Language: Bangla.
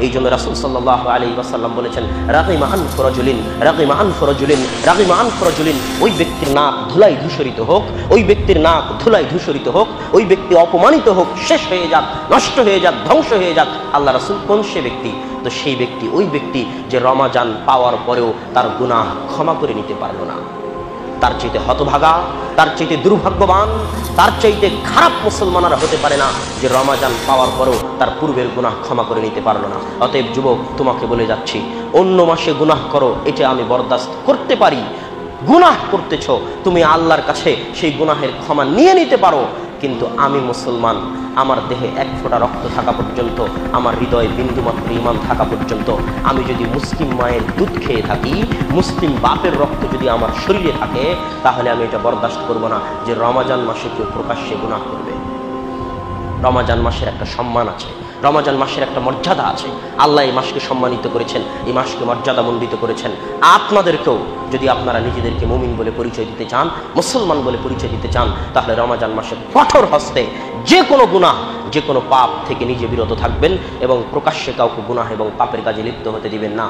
এই জন্য রাসূল সাল্লাল্লাহু আলাইহি ওয়াসাল্লাম বলেছেন, রাগিমা আনফু রাজুলিন, রাগিমা আনফু রাজুলিন, রাগিমা আনফু রাজুলিন, ওই ব্যক্তির নাক ধুলায় ধূসরিত হোক, ওই ব্যক্তির নাক ধুলায় ধূসরিত হোক, ওই ব্যক্তি অপমানিত হোক, শেষ হয়ে যাক, নষ্ট হয়ে যাক, ধ্বংস হয়ে যাক। আল্লাহ রাসূল কোন সে ব্যক্তি? তো সেই ব্যক্তি ওই ব্যক্তি যে রমাজান পাওয়ার পরেও তার গুনাহ ক্ষমা করে নিতে পারলো না। তার চাইতে হতভাগা, তার চাইতে দুর্ভাগ্যবান, তার চাইতে খারাপ মুসলমান আর হতে পারে না যে রমাজান পাওয়ার পরেও তার পূর্বের গুনাহ ক্ষমা করে নিতে পারলো না। অতএব যুবক, তোমাকে বলে যাচ্ছি, অন্য মাসে গুনাহ করো, এটা আমি বরদাস্ত করতে পারি। গুনাহ করতেছ, তুমি আল্লাহর কাছে সেই গুনাহের ক্ষমা নিয়ে নিতে পারো, কিন্তু আমি মুসলমান, আমার দেহে এক ফোঁটা রক্ত থাকা পর্যন্ত, আমার হৃদয়ে বিন্দুমাত্র ঈমান থাকা পর্যন্ত, আমি যদি মুসলিম মায়ের দুধ খেয়ে থাকি, মুসলিম বাপের রক্ত যদি আমার শরীরে থাকে, তাহলে আমি এটা বরদাস্ত করব না যে রমাজান মাসে কেউ প্রকাশ্যে গুনাহ করবে। রমাজান মাসের একটা সম্মান আছে, রমাজান মাসের একটা মর্যাদা আছে। আল্লাহ এই মাসকে সম্মানিত করেছেন, এই মাসকে মর্যাদামণ্ডিত করেছেন। আপনাদেরকেও যদি আপনারা নিজেদেরকে মুমিন বলে পরিচয় দিতে চান, মুসলমান বলে পরিচয় দিতে চান, তাহলে রমাজান মাসে কঠোর হস্তে যে কোনো গুনাহ, যে কোনো পাপ থেকে নিজে বিরত থাকবেন এবং প্রকাশ্যে কাউকে গুনাহ এবং পাপের কাজে লিপ্ত হতে দিবেন না।